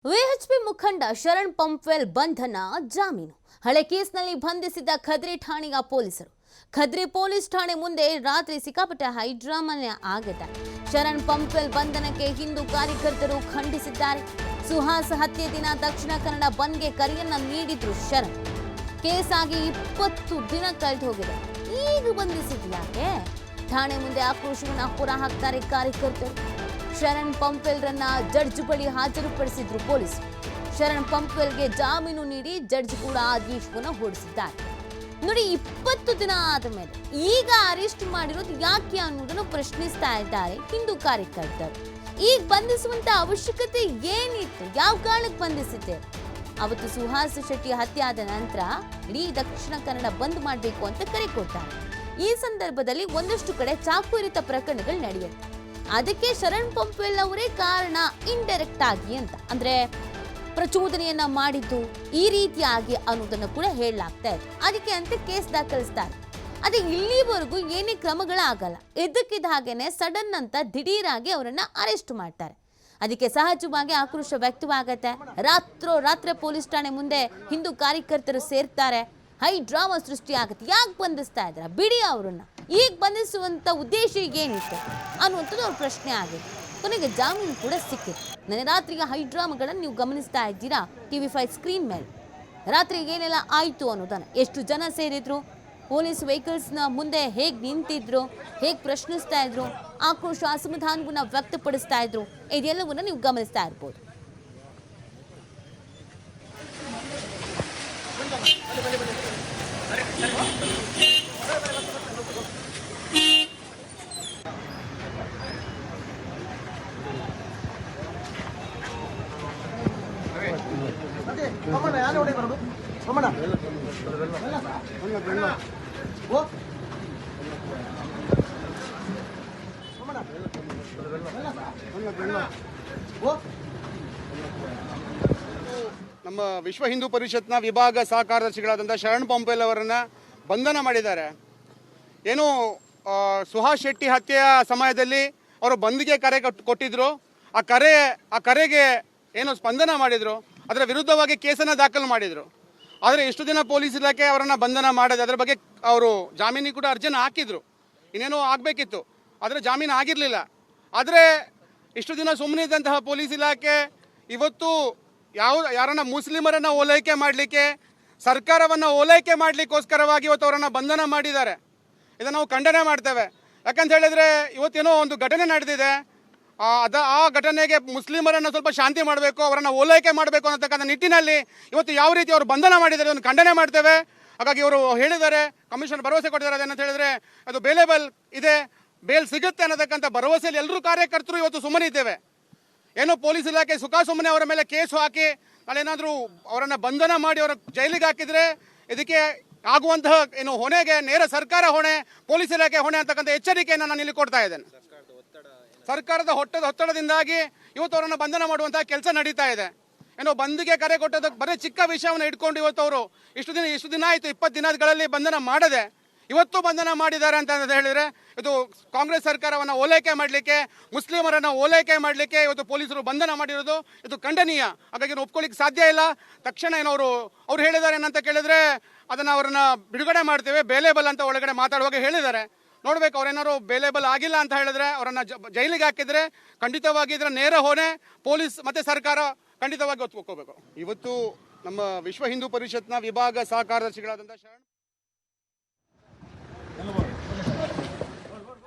VHP ಮುಖಂಡ ಶರಣ್ ಪಂಪ್ವೆಲ್ ಬಂಧನ ಜಾಮೀನು. ಹಳೆ ಕೇಸ್ನಲ್ಲಿ ಬಂಧಿಸಿದ್ದ ಖದ್ರಿ ಠಾಣೆಯ ಪೊಲೀಸರು. ಖದ್ರಿ ಪೊಲೀಸ್ ಠಾಣೆ ಮುಂದೆ ರಾತ್ರಿ ಸಿಕ್ಕಾಪಟ್ಟೆ ಹೈಡ್ರಾಮಾ ಆಗಿದೆ. ಶರಣ್ ಪಂಪ್ವೆಲ್ ಬಂಧನಕ್ಕೆ ಹಿಂದೂ ಕಾರ್ಯಕರ್ತರು ಖಂಡಿಸಿದ್ದಾರೆ. ಸುಹಾಸ್ ಹತ್ಯೆ ದಿನ ದಕ್ಷಿಣ ಕನ್ನಡ ಬಂದ್ಗೆ ಕರೆಯನ್ನ ನೀಡಿದ್ರು ಶರಣ್. ಕೇಸ್ ಆಗಿ 20 ದಿನ ಕಳೆದು ಹೋಗಿದೆ. ಈಗ ಬಂಧಿಸಿದ್ಯಾಕೆ? ಠಾಣೆ ಮುಂದೆ ಆಕ್ರೋಶವನ್ನ ಹೊರಹಾಕ್ತಾರೆ ಕಾರ್ಯಕರ್ತರು. ಶರಣ್ ಪಂಪ್ವೆಲ್ ರನ್ನ ಜಡ್ಜ್ ಬಳಿ ಹಾಜರುಪಡಿಸಿದ್ರು ಪೊಲೀಸರು. ಶರಣ್ ಪಂಪ್ವೆಲ್ಗೆ ಜಾಮೀನು ನೀಡಿ ಜಡ್ಜ್ ಕೂಡ ಆದೇಶವನ್ನು ಹೊರಡಿಸಿದ್ದಾರೆ. ನೋಡಿ, 20 ದಿನ ಆದ ಮೇಲೆ ಈಗ ಅರೆಸ್ಟ್ ಮಾಡಿರೋದು ಯಾಕೆ ಅನ್ನೋದನ್ನು ಪ್ರಶ್ನಿಸ್ತಾ ಇದ್ದಾರೆ ಹಿಂದೂ ಕಾರ್ಯಕರ್ತರು. ಈಗ ಬಂಧಿಸುವಂತ ಅವಶ್ಯಕತೆ ಏನಿತ್ತು? ಯಾವ ಕಾರಣಕ್ಕೆ ಬಂಧಿಸಿದ್ದೆ? ಅವತ್ತು ಸುಹಾಸ್ ಶೆಟ್ಟಿ ಹತ್ಯೆ ಆದ ನಂತರ ಇಡೀ ದಕ್ಷಿಣ ಕನ್ನಡ ಬಂದ್ ಮಾಡಬೇಕು ಅಂತ ಕರೆ ಕೊಡ್ತಾರೆ. ಈ ಸಂದರ್ಭದಲ್ಲಿ ಒಂದಷ್ಟು ಕಡೆ ಚಾಕು ಇರಿತ ಪ್ರಕರಣಗಳು ನಡೆಯುತ್ತೆ. ಅದಕ್ಕೆ ಶರಣ್ ಪಂಪ್ವೆಲ್ ಅವರೇ ಕಾರಣ ಇಂಡೈರೆಕ್ಟ್ ಆಗಿ ಅಂತ, ಅಂದ್ರೆ ಪ್ರಚೋದನೆಯನ್ನ ಮಾಡಿದ್ದು ಈ ರೀತಿಯಾಗಿ ಅನ್ನೋದನ್ನು ಕೂಡ ಹೇಳಲಾಗ್ತಾ ಇದೆ. ಅದಕ್ಕೆ ಅಂತ ಕೇಸ್ ದಾಖಲಿಸ್ತಾರೆ. ಅದೇ ಇಲ್ಲಿವರೆಗೂ ಏನೇ ಕ್ರಮಗಳಾಗಲ್ಲ. ಇದ್ದಕ್ಕಿದ್ದ ಹಾಗೇನೆ ಸಡನ್ ಅಂತ ದಿಢೀರಾಗಿ ಅವರನ್ನ ಅರೆಸ್ಟ್ ಮಾಡ್ತಾರೆ. ಅದಕ್ಕೆ ಸಹಜವಾಗಿ ಆಕ್ರೋಶ ವ್ಯಕ್ತವಾಗತ್ತೆ. ರಾತ್ರಿ ಪೊಲೀಸ್ ಠಾಣೆ ಮುಂದೆ ಹಿಂದೂ ಕಾರ್ಯಕರ್ತರು ಸೇರ್ತಾರೆ. ಹೈ ಡ್ರಾಮಾ ಸೃಷ್ಟಿ ಆಗುತ್ತೆ. ಯಾಕೆ ಬಂಧಿಸ್ತಾ ಇದ್ರ? ಬಿಡಿ ಅವರನ್ನ. ಈಗ ಬಂಧಿಸುವಂತ ಉದ್ದೇಶ ಏನಿತ್ತು ಅನ್ನುವಂಥದ್ದು ಅವ್ರ ಪ್ರಶ್ನೆ ಆಗಿದೆ. ಕೊನೆಗೆ ಜಾಮೀನು ಕೂಡ ಸಿಕ್ಕಿತ್ತು. ನೆನ್ನೆ ರಾತ್ರಿಯ ಹೈ ಡ್ರಾಮಾಗಳನ್ನು ನೀವು ಗಮನಿಸ್ತಾ ಇದ್ದೀರಾ TV5 ಸ್ಕ್ರೀನ್ ಮೇಲೆ. ರಾತ್ರಿ ಏನೆಲ್ಲ ಆಯಿತು ಅನ್ನೋದನ್ನ, ಎಷ್ಟು ಜನ ಸೇರಿದ್ರು, ಪೊಲೀಸ್ ವೆಹಿಕಲ್ಸ್ನ ಮುಂದೆ ಹೇಗೆ ನಿಂತಿದ್ರು, ಹೇಗೆ ಪ್ರಶ್ನಿಸ್ತಾ ಇದ್ರು, ಆಕ್ರೋಶ ಅಸಮಾಧಾನವನ್ನ ವ್ಯಕ್ತಪಡಿಸ್ತಾ ಇದ್ರು, ಇದೆಲ್ಲವನ್ನ ನೀವು ಗಮನಿಸ್ತಾ ಇರ್ಬೋದು. ನಮ್ಮ ವಿಶ್ವ ಹಿಂದೂ ಪರಿಷತ್ನ ವಿಭಾಗ ಸಹ ಕಾರ್ಯದರ್ಶಿಗಳಾದಂಥ ಶರಣ್ ಪಂಪ್ವೆಲ್ ಅವರನ್ನು ಬಂಧನ ಮಾಡಿದ್ದಾರೆ. ಏನು ಸುಹಾಸ್ ಶೆಟ್ಟಿ ಹತ್ಯೆಯ ಸಮಯದಲ್ಲಿ ಅವರು ಬಂದ್ಗೆ ಕರೆ ಕೊಟ್ಟಿದ್ರು. ಆ ಕರೆಗೆ ಏನು ಸ್ಪಂದನ ಮಾಡಿದರು. ಅದರ ವಿರುದ್ಧವಾಗಿ ಕೇಸನ್ನು ದಾಖಲು ಮಾಡಿದರು. ಆದರೆ ಇಷ್ಟು ದಿನ ಪೊಲೀಸ್ ಇಲಾಖೆ ಅವರನ್ನು ಬಂಧನ ಮಾಡೋದು, ಅದರ ಬಗ್ಗೆ ಅವರು ಜಾಮೀನಿಗೆ ಕೂಡ ಅರ್ಜಿನ ಹಾಕಿದ್ರು. ಇನ್ನೇನೋ ಆಗಬೇಕಿತ್ತು, ಆದರೆ ಜಾಮೀನು ಆಗಿರಲಿಲ್ಲ. ಆದರೆ ಇಷ್ಟು ದಿನ ಸುಮ್ಮನೆ ಇದ್ದಂತಹ ಪೊಲೀಸ್ ಇಲಾಖೆ ಇವತ್ತು ಯಾರನ್ನ ಮುಸ್ಲಿಮರನ್ನು ಓಲೈಕೆ ಮಾಡಲಿಕ್ಕೆ, ಸರ್ಕಾರವನ್ನು ಓಲೈಕೆ ಮಾಡಲಿಕ್ಕೋಸ್ಕರವಾಗಿ ಇವತ್ತು ಅವರನ್ನು ಬಂಧನ ಮಾಡಿದ್ದಾರೆ. ಇದನ್ನು ನಾವು ಖಂಡನೆ ಮಾಡ್ತೇವೆ. ಯಾಕಂತ ಹೇಳಿದರೆ ಇವತ್ತೇನೋ ಒಂದು ಘಟನೆ ನಡೆದಿದೆ. ಆ ಘಟನೆಗೆ ಮುಸ್ಲಿಮರನ್ನು ಸ್ವಲ್ಪ ಶಾಂತಿ ಮಾಡಬೇಕು, ಅವರನ್ನು ಓಲೈಕೆ ಮಾಡಬೇಕು ಅನ್ನತಕ್ಕಂಥ ನಿಟ್ಟಿನಲ್ಲಿ ಇವತ್ತು ಯಾವ ರೀತಿ ಅವರು ಬಂಧನ ಮಾಡಿದ್ದಾರೆ ಅದನ್ನು ಖಂಡನೆ ಮಾಡ್ತೇವೆ. ಹಾಗಾಗಿ ಇವರು ಹೇಳಿದ್ದಾರೆ, ಕಮಿಷನರ್ ಭರವಸೆ ಕೊಟ್ಟಿದ್ದಾರೆ. ಅದೇನಂತ ಹೇಳಿದರೆ ಅದು ಬೇಲೇಬಲ್ ಇದೆ, ಬೇಲ್ ಸಿಗುತ್ತೆ ಅನ್ನತಕ್ಕಂಥ ಭರವಸೆಯಲ್ಲಿ ಎಲ್ಲರೂ ಕಾರ್ಯಕರ್ತರು ಇವತ್ತು ಸುಮ್ಮನಿದ್ದೇವೆ. ಏನೋ ಪೊಲೀಸ್ ಇಲಾಖೆ ಸುಮ್ಮನೆ ಅವರ ಮೇಲೆ ಕೇಸು ಹಾಕಿ ನಾಳೇನಾದರೂ ಅವರನ್ನು ಬಂಧನ ಮಾಡಿ ಅವರ ಜೈಲಿಗೆ ಹಾಕಿದರೆ ಇದಕ್ಕೆ ಆಗುವಂತಹ ಏನು ಹೊಣೆಗೆ ನೇರ ಸರ್ಕಾರ ಹೊಣೆ, ಪೊಲೀಸ್ ಇಲಾಖೆ ಹೊಣೆ ಅಂತಕ್ಕಂಥ ಎಚ್ಚರಿಕೆಯನ್ನು ನಾನು ಇಲ್ಲಿ ಕೊಡ್ತಾ ಇದ್ದೇನೆ. ಸರ್ಕಾರದ ಒತ್ತಡದಿಂದಾಗಿ ಇವತ್ತು ಅವರನ್ನು ಬಂಧನ ಮಾಡುವಂತಹ ಕೆಲಸ ನಡೀತಾ ಇದೆ. ಏನೋ ಬಂದ್ಗೆ ಕರೆ ಕೊಟ್ಟದಕ್ಕೆ ಬರೀ ಚಿಕ್ಕ ವಿಷಯವನ್ನು ಇಟ್ಕೊಂಡು ಇವತ್ತು ಅವರು ಇಷ್ಟು ದಿನ ಆಯಿತು, 20 ದಿನಗಳಲ್ಲಿ ಬಂಧನ ಮಾಡದೆ ಇವತ್ತು ಬಂಧನ ಮಾಡಿದ್ದಾರೆ ಅಂತ ಹೇಳಿದರೆ ಇದು ಕಾಂಗ್ರೆಸ್ ಸರ್ಕಾರವನ್ನು ಓಲೈಕೆ ಮಾಡಲಿಕ್ಕೆ, ಮುಸ್ಲಿಮರನ್ನು ಓಲೈಕೆ ಮಾಡಲಿಕ್ಕೆ ಇವತ್ತು ಪೊಲೀಸರು ಬಂಧನ ಮಾಡಿರೋದು ಇದು ಖಂಡನೀಯ. ಹಾಗಾಗಿ ಒಪ್ಕೊಳ್ಳಿಕ್ಕೆ ಸಾಧ್ಯ ಇಲ್ಲ. ತಕ್ಷಣ ಏನವರು ಅವ್ರು ಹೇಳಿದ್ದಾರೆ ಏನಂತ ಕೇಳಿದರೆ ಅದನ್ನು ಅವರನ್ನು ಬಿಡುಗಡೆ ಮಾಡ್ತೇವೆ, ಬೇಲೇಬಲ್ ಅಂತ ಒಳಗಡೆ ಮಾತಾಡುವಾಗ ಹೇಳಿದ್ದಾರೆ. ನೋಡ್ಬೇಕು, ಅವ್ರೇನಾದ್ರು ಬೇಲೇಬಲ್ ಆಗಿಲ್ಲ ಅಂತ ಹೇಳಿದ್ರೆ ಅವರನ್ನು ಜೈಲಿಗೆ ಹಾಕಿದ್ರೆ ಖಂಡಿತವಾಗಿ ಇದರ ನೇರ ಹೊಣೆ ಪೊಲೀಸ್ ಮತ್ತೆ ಸರ್ಕಾರ ಖಂಡಿತವಾಗಿ ಒಪ್ಕೋಬೇಕು. ಇವತ್ತು ನಮ್ಮ ವಿಶ್ವ ಹಿಂದೂ ಪರಿಷತ್ನ ವಿಭಾಗ ಸಹ ಕಾರ್ಯದರ್ಶಿಗಳಾದಂಥ ಶರಣ್